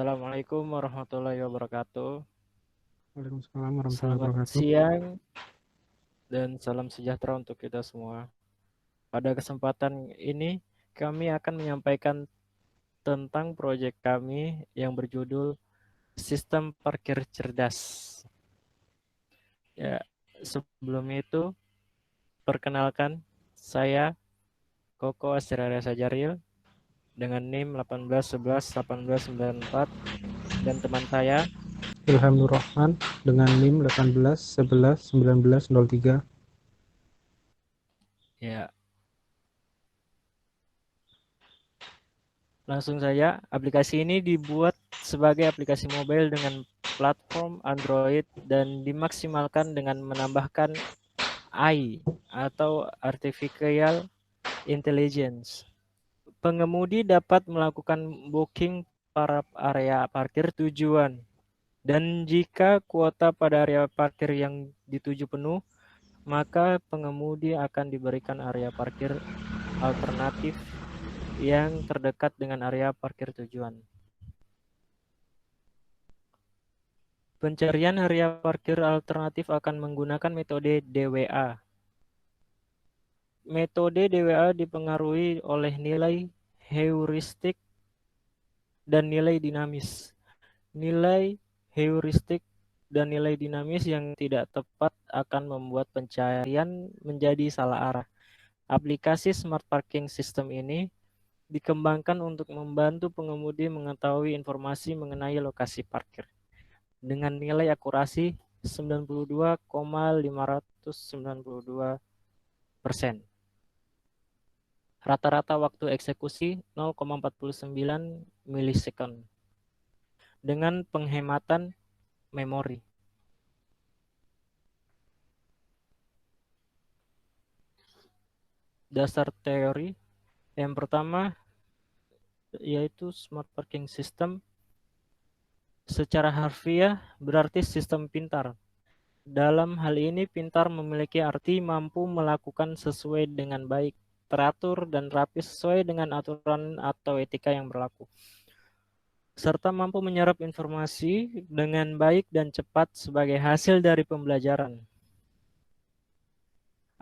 Assalamualaikum warahmatullahi wabarakatuh. Waalaikumsalam warahmatullahi Selamat wabarakatuh. siang dan salam sejahtera untuk kita semua. Pada kesempatan ini, kami akan menyampaikan tentang proyek kami yang berjudul Sistem Parkir Cerdas. Ya, sebelum itu, perkenalkan saya Koko Astirarya Sajaril dengan NIM 18111894 dan teman saya. Ilham Nur Rahman dengan NIM 18 11 1903. Ya, langsung saja, aplikasi ini dibuat sebagai aplikasi mobile dengan platform Android dan dimaksimalkan dengan menambahkan AI atau Artificial Intelligence. Pengemudi dapat melakukan booking para area parkir tujuan, dan jika kuota pada area parkir yang dituju penuh, maka pengemudi akan diberikan area parkir alternatif yang terdekat dengan area parkir tujuan. Pencarian area parkir alternatif akan menggunakan metode DWA. Metode DWA dipengaruhi oleh nilai heuristik dan nilai dinamis. Nilai heuristik dan nilai dinamis yang tidak tepat akan membuat pencarian menjadi salah arah. Aplikasi Smart Parking System ini dikembangkan untuk membantu pengemudi mengetahui informasi mengenai lokasi parkir dengan nilai akurasi 92,592%. Rata-rata waktu eksekusi 0,49 milisekund dengan penghematan memori. Dasar teori yang pertama yaitu smart parking system. Secara harfiah berarti sistem pintar. Dalam hal ini pintar memiliki arti mampu melakukan sesuai dengan baik, teratur dan rapi sesuai dengan aturan atau etika yang berlaku, serta mampu menyerap informasi dengan baik dan cepat sebagai hasil dari pembelajaran.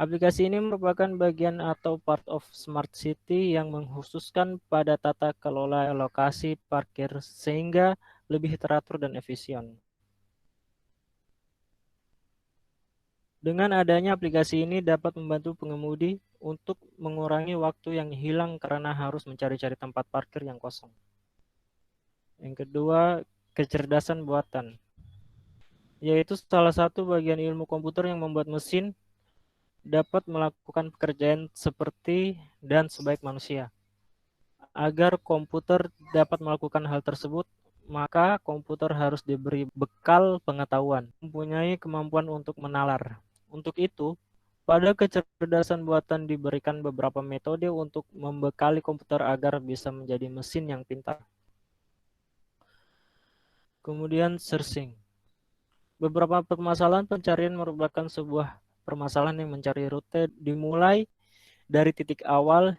Aplikasi ini merupakan bagian atau part of Smart City yang mengkhususkan pada tata kelola lokasi parkir sehingga lebih teratur dan efisien. Dengan adanya aplikasi ini dapat membantu pengemudi untuk mengurangi waktu yang hilang karena harus mencari-cari tempat parkir yang kosong. Yang kedua, kecerdasan buatan, yaitu salah satu bagian ilmu komputer yang membuat mesin dapat melakukan pekerjaan seperti dan sebaik manusia. Agar komputer dapat melakukan hal tersebut, maka komputer harus diberi bekal pengetahuan, mempunyai kemampuan untuk menalar. Untuk itu, pada kecerdasan buatan diberikan beberapa metode untuk membekali komputer agar bisa menjadi mesin yang pintar. Kemudian searching. Beberapa permasalahan pencarian merupakan sebuah permasalahan yang mencari rute dimulai dari titik awal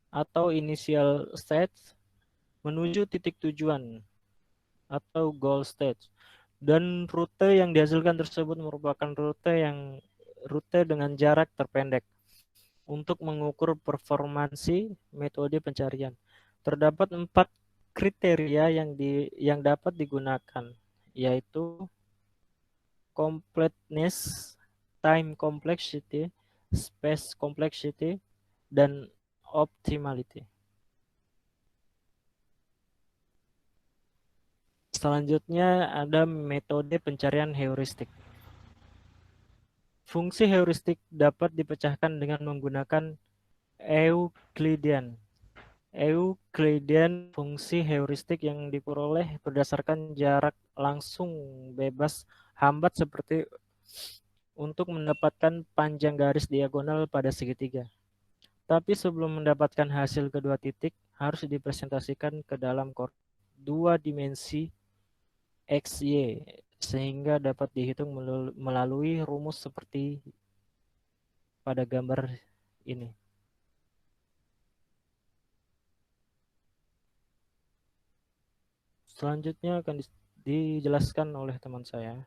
atau initial stage menuju titik tujuan atau goal stage. Dan rute yang dihasilkan tersebut merupakan rute dengan jarak terpendek. Untuk mengukur performansi metode pencarian, terdapat 4 kriteria yang dapat digunakan, yaitu completeness, time complexity, space complexity, dan optimality. Selanjutnya ada metode pencarian heuristik. Fungsi heuristik dapat dipecahkan dengan menggunakan Euclidean. Euclidean fungsi heuristik yang diperoleh berdasarkan jarak langsung bebas hambat seperti untuk mendapatkan panjang garis diagonal pada segitiga. Tapi sebelum mendapatkan hasil kedua titik harus dipresentasikan ke dalam dua dimensi X, Y, sehingga dapat dihitung melalui rumus seperti pada gambar ini. Selanjutnya akan dijelaskan oleh teman saya.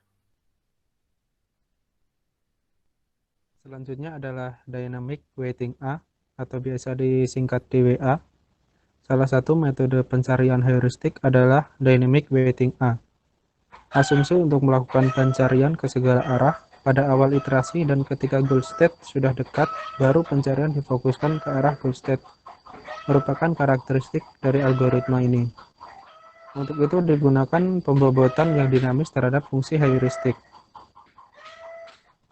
Selanjutnya adalah Dynamic Weighting A atau biasa disingkat DWA. Salah satu metode pencarian heuristik adalah Dynamic Weighting A. Asumsi untuk melakukan pencarian ke segala arah pada awal iterasi dan ketika goal state sudah dekat, baru pencarian difokuskan ke arah goal state, merupakan karakteristik dari algoritma ini. Untuk itu digunakan pembobotan yang dinamis terhadap fungsi heuristik.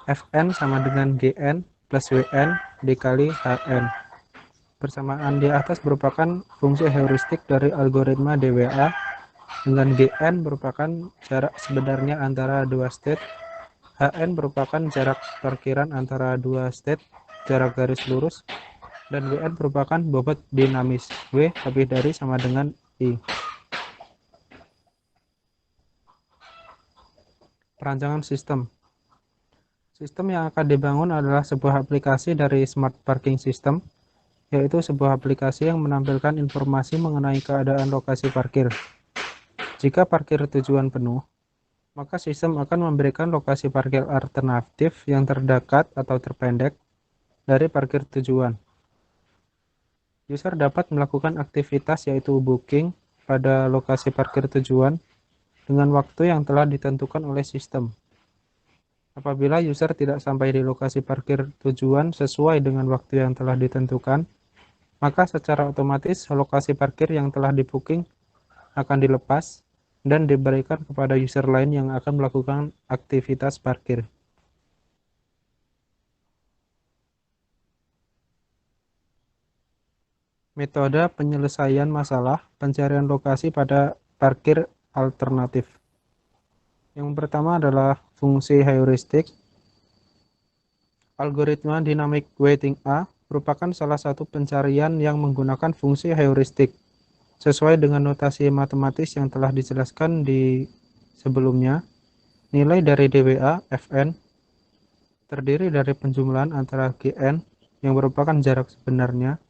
Fn sama dengan Gn plus Wn dikali Hn. Persamaan di atas merupakan fungsi heuristik dari algoritma DWA, dengan Gn merupakan jarak sebenarnya antara dua state, Hn merupakan jarak parkiran antara dua state, jarak garis lurus, dan Wn merupakan bobot dinamis, W lebih dari sama dengan I. Perancangan sistem. Sistem yang akan dibangun adalah sebuah aplikasi dari Smart Parking System, yaitu sebuah aplikasi yang menampilkan informasi mengenai keadaan lokasi parkir. Jika parkir tujuan penuh, maka sistem akan memberikan lokasi parkir alternatif yang terdekat atau terpendek dari parkir tujuan. User dapat melakukan aktivitas yaitu booking pada lokasi parkir tujuan dengan waktu yang telah ditentukan oleh sistem. Apabila user tidak sampai di lokasi parkir tujuan sesuai dengan waktu yang telah ditentukan, maka secara otomatis lokasi parkir yang telah di-booking akan dilepas dan diberikan kepada user lain yang akan melakukan aktivitas parkir. Metode penyelesaian masalah pencarian lokasi pada parkir alternatif. Yang pertama adalah fungsi heuristik. Algoritma Dynamic Weighting A merupakan salah satu pencarian yang menggunakan fungsi heuristik. Sesuai dengan notasi matematis yang telah dijelaskan di sebelumnya, nilai dari DWA, Fn, terdiri dari penjumlahan antara Gn, yang merupakan jarak sebenarnya,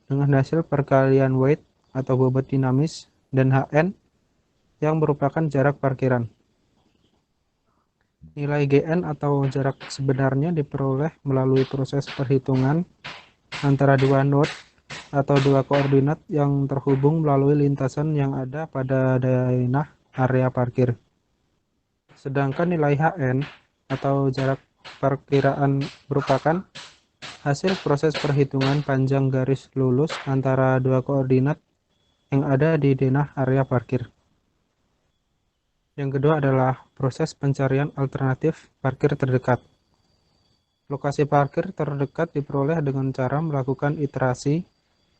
dengan hasil perkalian weight atau bobot dinamis, dan Hn, yang merupakan jarak parkiran. Nilai Gn atau jarak sebenarnya diperoleh melalui proses perhitungan antara dua node atau dua koordinat yang terhubung melalui lintasan yang ada pada daerah area parkir. Sedangkan nilai Hn atau jarak perkiraan merupakan hasil proses perhitungan panjang garis lurus antara dua koordinat yang ada di denah area parkir. Yang kedua adalah proses pencarian alternatif parkir terdekat. Lokasi parkir terdekat diperoleh dengan cara melakukan iterasi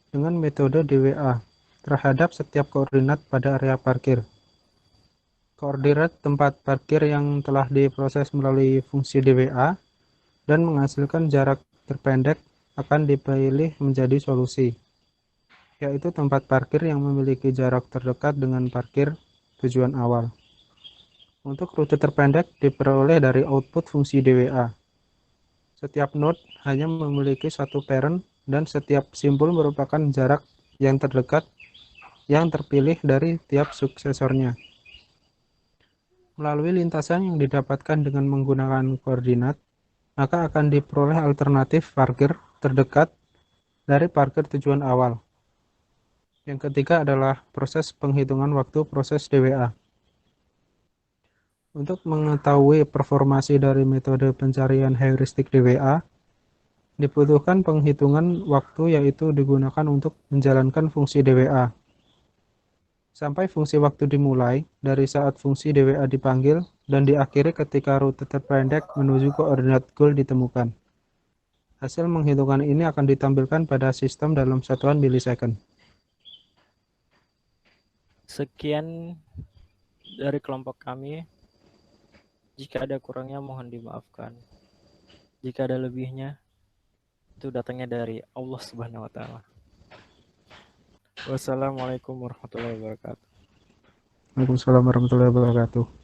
dengan metode DWA terhadap setiap koordinat pada area parkir. Koordinat tempat parkir yang telah diproses melalui fungsi DWA dan menghasilkan jarak terpendek akan dipilih menjadi solusi, yaitu tempat parkir yang memiliki jarak terdekat dengan parkir tujuan awal. Untuk rute terpendek diperoleh dari output fungsi DWA. Setiap node hanya memiliki satu parent dan setiap simbol merupakan jarak yang terdekat yang terpilih dari tiap suksesornya. Melalui lintasan yang didapatkan dengan menggunakan koordinat, maka akan diperoleh alternatif parkir terdekat dari parkir tujuan awal. Yang ketiga adalah proses penghitungan waktu proses DWA. Untuk mengetahui performasi dari metode pencarian heuristik DWA, dibutuhkan penghitungan waktu yaitu digunakan untuk menjalankan fungsi DWA. Sampai fungsi waktu dimulai dari saat fungsi DWA dipanggil dan diakhiri ketika rute terpendek menuju koordinat goal ditemukan. Hasil menghitungan ini akan ditampilkan pada sistem dalam satuan milisecond. Sekian dari kelompok kami. Jika ada kurangnya mohon dimaafkan. Jika ada lebihnya, itu datangnya dari Allah Subhanahu wa taala. Wassalamualaikum warahmatullahi wabarakatuh. Waalaikumsalam warahmatullahi wabarakatuh.